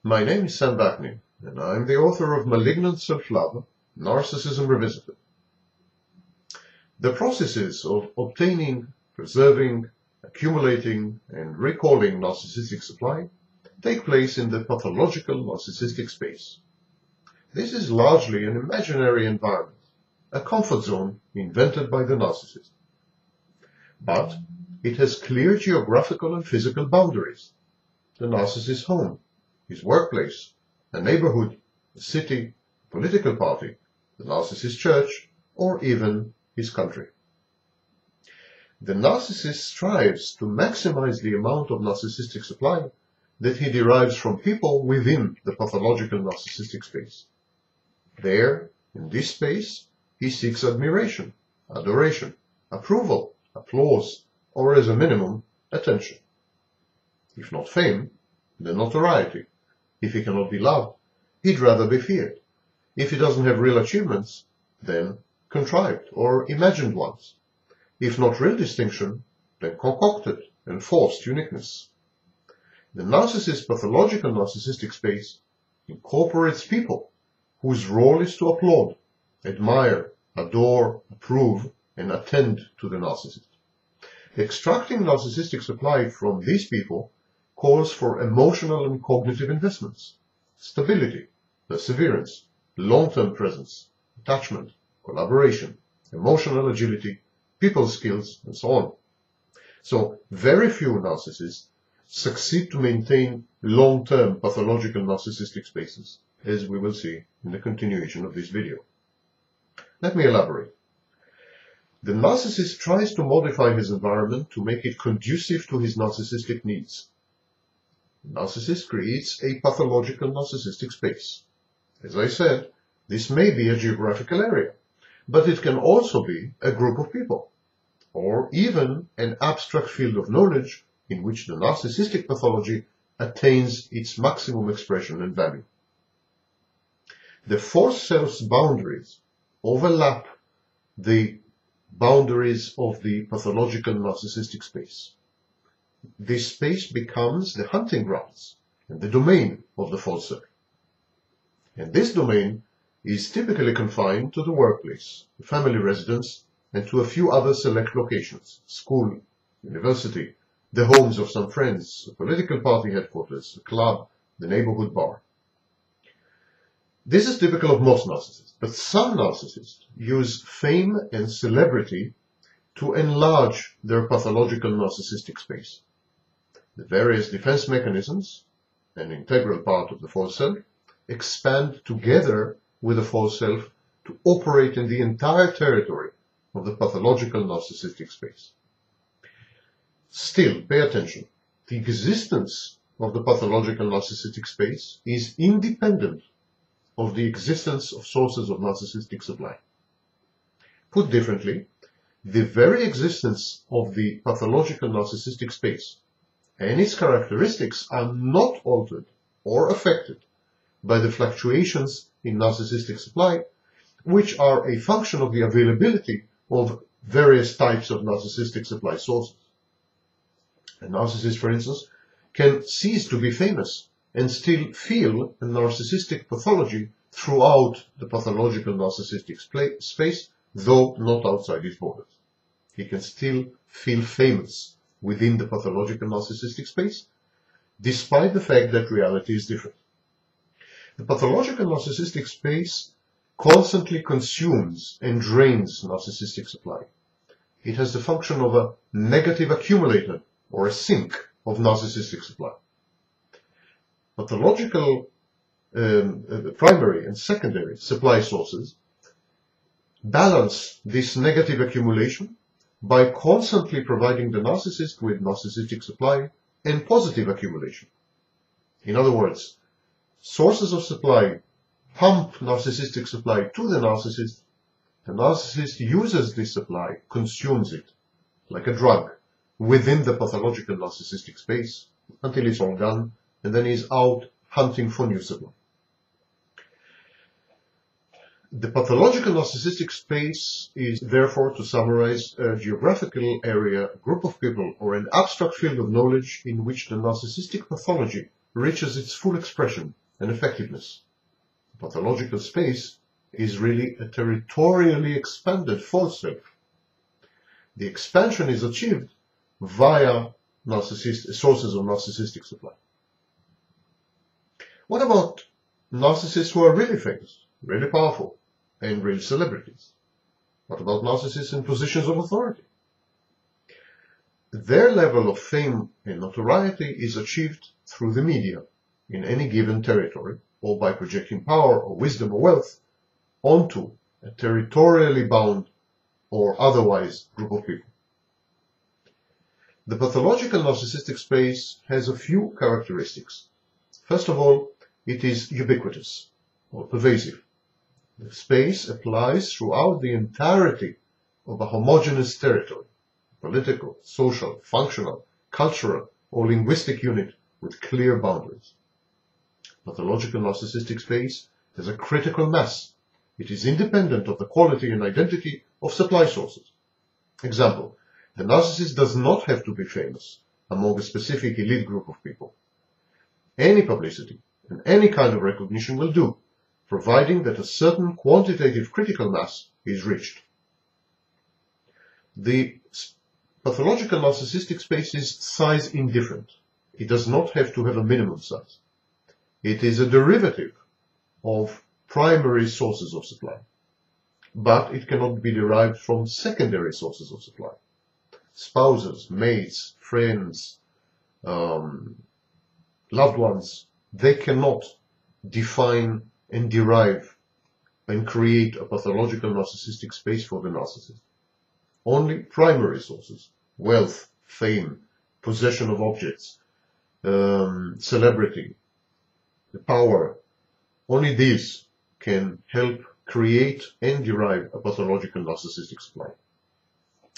My name is Sam Backney, and I'm the author of Malignant Self-Love, Narcissism Revisited. The processes of obtaining, preserving, accumulating, and recalling narcissistic supply take place in the pathological narcissistic space. This is largely an imaginary environment, a comfort zone invented by the narcissist. But it has clear geographical and physical boundaries. The narcissist's home, his workplace, a neighborhood, a city, a political party, the narcissist's church, or even his country. The narcissist strives to maximize the amount of narcissistic supply that he derives from people within the pathological narcissistic space. There, in this space, he seeks admiration, adoration, approval, applause, or as a minimum, attention. If not fame, then notoriety. If he cannot be loved, he'd rather be feared. If he doesn't have real achievements, then contrived or imagined ones. If not real distinction, then concocted and forced uniqueness. The narcissist's pathological narcissistic space incorporates people whose role is to applaud, admire, adore, approve, and attend to the narcissist. Extracting narcissistic supply from these people calls for emotional and cognitive investments, stability, perseverance, long-term presence, attachment, collaboration, emotional agility, people skills, and so on. So very few narcissists succeed to maintain long-term pathological narcissistic spaces, as we will see in the continuation of this video. Let me elaborate. The narcissist tries to modify his environment to make it conducive to his narcissistic needs. The narcissist creates a pathological narcissistic space. As I said, this may be a geographical area, but it can also be a group of people, or even an abstract field of knowledge in which the narcissistic pathology attains its maximum expression and value. The false self's boundaries overlap the boundaries of the pathological narcissistic space. This space becomes the hunting grounds and the domain of the false self. And this domain is typically confined to the workplace, the family residence, and to a few other select locations: school, university, the homes of some friends, a political party headquarters, a club, the neighborhood bar. This is typical of most narcissists, but some narcissists use fame and celebrity to enlarge their pathological narcissistic space. The various defense mechanisms, an integral part of the false self, expand together with the false self to operate in the entire territory of the pathological narcissistic space. Still, pay attention. The existence of the pathological narcissistic space is independent of the existence of sources of narcissistic supply. Put differently, the very existence of the pathological narcissistic space and its characteristics are not altered or affected by the fluctuations in narcissistic supply, which are a function of the availability of various types of narcissistic supply sources. A narcissist, for instance, can cease to be famous and still feel a narcissistic pathology throughout the pathological narcissistic space, though not outside its borders. He can still feel famous within the pathological narcissistic space, despite the fact that reality is different. The pathological narcissistic space constantly consumes and drains narcissistic supply. It has the function of a negative accumulator or a sink of narcissistic supply. Pathological primary and secondary supply sources balance this negative accumulation by constantly providing the narcissist with narcissistic supply and positive accumulation. In other words, sources of supply pump narcissistic supply to the narcissist uses this supply, consumes it, like a drug, within the pathological narcissistic space, until it's all gone, and then he's out hunting for new supply. The pathological narcissistic space is therefore, to summarize, a geographical area, a group of people, or an abstract field of knowledge in which the narcissistic pathology reaches its full expression and effectiveness. Pathological space is really a territorially expanded false self. The expansion is achieved via sources of narcissistic supply. What about narcissists who are really famous, really powerful, and real celebrities? What about narcissists in positions of authority? Their level of fame and notoriety is achieved through the media in any given territory, or by projecting power or wisdom or wealth onto a territorially bound or otherwise group of people. The pathological narcissistic space has a few characteristics. First of all, it is ubiquitous or pervasive. The space applies throughout the entirety of a homogeneous territory, political, social, functional, cultural, or linguistic unit with clear boundaries. Pathological narcissistic space has a critical mass. It is independent of the quality and identity of supply sources. Example, the narcissist does not have to be famous among a specific elite group of people. Any publicity and any kind of recognition will do, providing that a certain quantitative critical mass is reached. The pathological narcissistic space is size indifferent. It does not have to have a minimum size. It is a derivative of primary sources of supply, but it cannot be derived from secondary sources of supply. Spouses, mates, friends, loved ones, they cannot define and derive and create a pathological narcissistic space for the narcissist. Only primary sources, wealth, fame, possession of objects, celebrity, the power, only these can help create and derive a pathological narcissistic supply.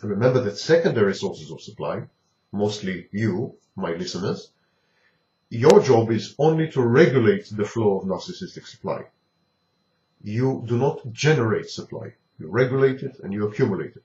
Remember that secondary sources of supply, mostly you, my listeners, your job is only to regulate the flow of narcissistic supply. You do not generate supply. You regulate it and you accumulate it.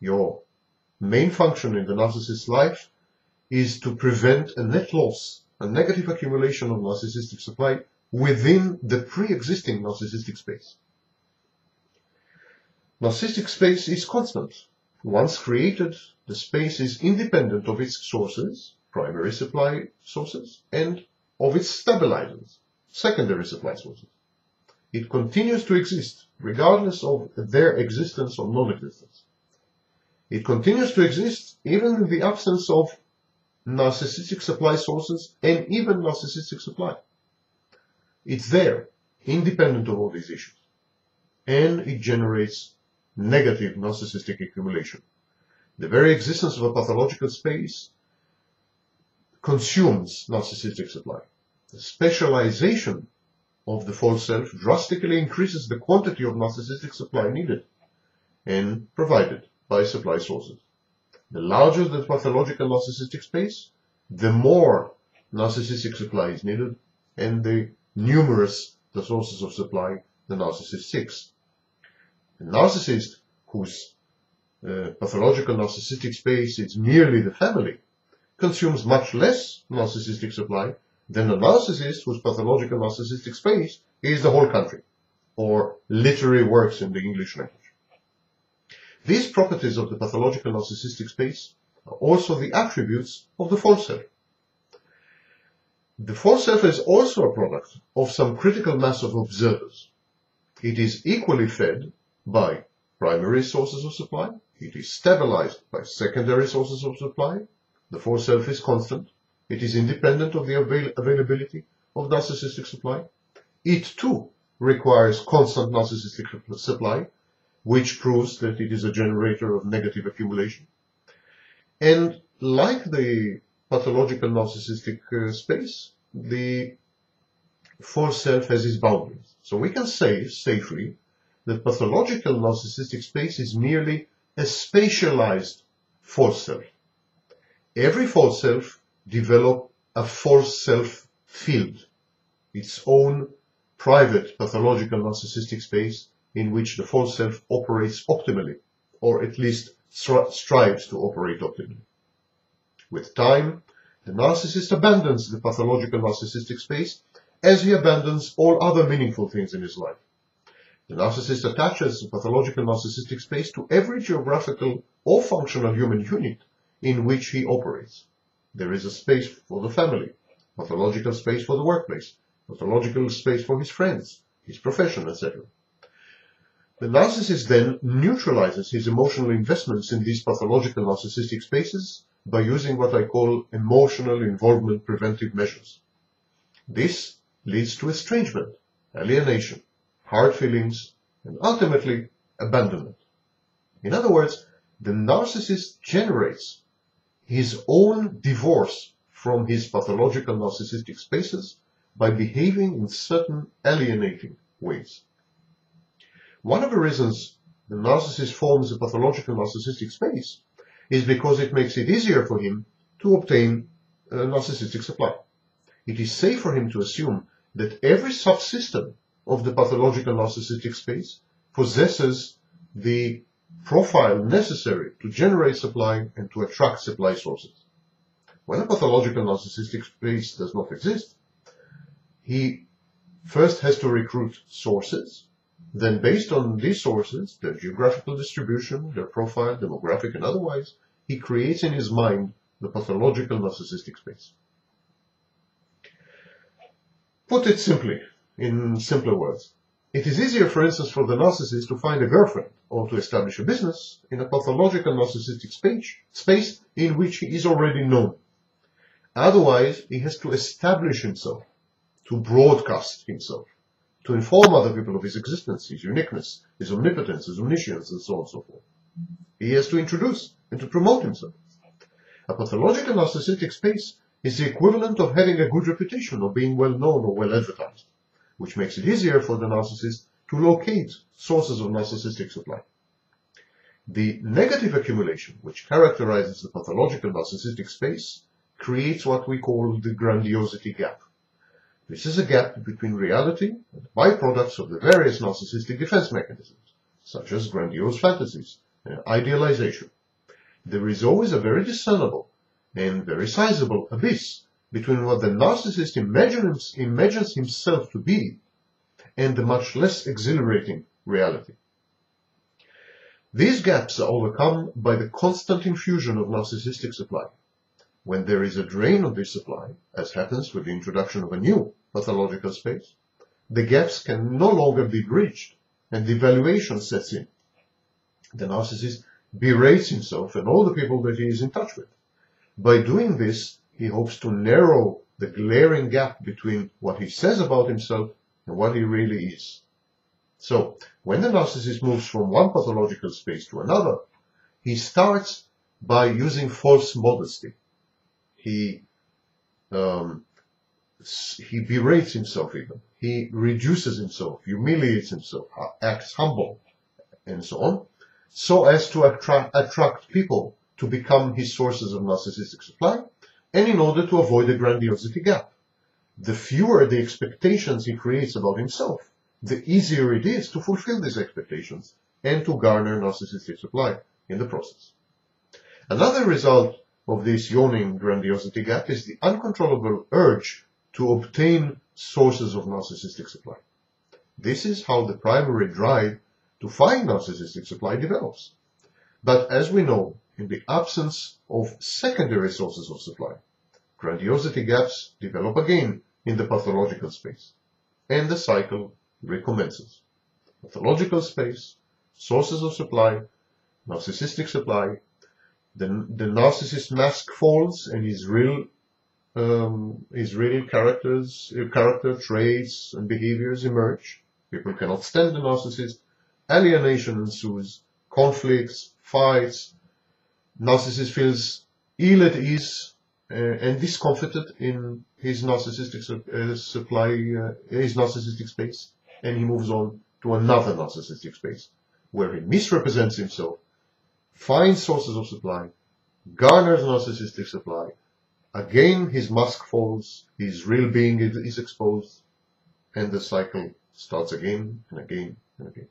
Your main function in the narcissist's life is to prevent a net loss, a negative accumulation of narcissistic supply within the pre-existing narcissistic space. Narcissistic space is constant. Once created, the space is independent of its sources, primary supply sources, and of its stabilizers, secondary supply sources. It continues to exist, regardless of their existence or non-existence. It continues to exist even in the absence of narcissistic supply sources and even narcissistic supply. It's there, independent of all these issues. And it generates negative narcissistic accumulation. The very existence of a pathological space consumes narcissistic supply. The specialization of the false self drastically increases the quantity of narcissistic supply needed and provided by supply sources. The larger the pathological narcissistic space, the more narcissistic supply is needed, and the numerous the sources of supply the narcissist seeks. A narcissist whose pathological narcissistic space is merely the family consumes much less narcissistic supply than a narcissist whose pathological narcissistic space is the whole country, or literary works in the English language. These properties of the pathological narcissistic space are also the attributes of the false self. The false self is also a product of some critical mass of observers. It is equally fed by primary sources of supply. It is stabilized by secondary sources of supply. The false self is constant. It is independent of the availability of narcissistic supply. It too requires constant narcissistic supply, which proves that it is a generator of negative accumulation. And like the pathological narcissistic space, the false self has its boundaries. So we can say safely that pathological narcissistic space is merely a spatialized false self. Every false self develops a false self field, its own private pathological narcissistic space in which the false self operates optimally, or at least strives to operate optimally. With time, The narcissist abandons the pathological narcissistic space as he abandons all other meaningful things in his life. The narcissist attaches the pathological narcissistic space to every geographical or functional human unit in which he operates. There is a space for the family, pathological space for the workplace, pathological space for his friends, his profession, etc. The narcissist then neutralizes his emotional investments in these pathological narcissistic spaces by using what I call emotional involvement preventive measures. This leads to estrangement, alienation, hard feelings, and ultimately abandonment. In other words, the narcissist generates his own divorce from his pathological narcissistic spaces by behaving in certain alienating ways. One of the reasons the narcissist forms a pathological narcissistic space is because it makes it easier for him to obtain a narcissistic supply. It is safe for him to assume that every subsystem of the pathological narcissistic space possesses the profile necessary to generate supply and to attract supply sources. When a pathological narcissistic space does not exist, he first has to recruit sources. Then, based on these sources, their geographical distribution, their profile, demographic and otherwise, he creates in his mind the pathological narcissistic space. Put it simply, in simpler words, it is easier, for instance, for the narcissist to find a girlfriend or to establish a business in a pathological narcissistic space in which he is already known. Otherwise, he has to establish himself, to broadcast himself, to inform other people of his existence, his uniqueness, his omnipotence, his omniscience, and so on and so forth. He has to introduce and to promote himself. A pathological narcissistic space is the equivalent of having a good reputation or being well known or well advertised, which makes it easier for the narcissist to locate sources of narcissistic supply. The negative accumulation, which characterizes the pathological narcissistic space, creates what we call the grandiosity gap. This is a gap between reality and byproducts of the various narcissistic defense mechanisms, such as grandiose fantasies and idealization. There is always a very discernible and very sizable abyss between what the narcissist imagines himself to be and the much less exhilarating reality. These gaps are overcome by the constant infusion of narcissistic supply. When there is a drain of this supply, as happens with the introduction of a new pathological space, the gaps can no longer be bridged and devaluation sets in. The narcissist berates himself and all the people that he is in touch with. By doing this, he hopes to narrow the glaring gap between what he says about himself and what he really is. So, when the narcissist moves from one pathological space to another, he starts by using false modesty. He berates himself even. He reduces himself, humiliates himself, acts humble, and so on, so as to attract people to become his sources of narcissistic supply, and in order to avoid a grandiosity gap. The fewer the expectations he creates about himself, the easier it is to fulfill these expectations and to garner narcissistic supply in the process. Another result of this yawning grandiosity gap is the uncontrollable urge to obtain sources of narcissistic supply. This is how the primary drive to find narcissistic supply develops. But as we know, in the absence of secondary sources of supply, grandiosity gaps develop again in the pathological space, and the cycle recommences. Pathological space, sources of supply, narcissistic supply, the narcissist mask falls and his real character traits and behaviors emerge. People cannot stand the narcissist. Alienation ensues, conflicts, fights. Narcissist feels ill at ease and discomforted in his narcissistic space, and he moves on to another narcissistic space where he misrepresents himself, finds sources of supply, garners narcissistic supply. Again, his mask falls, his real being is exposed, and the cycle starts again and again and again.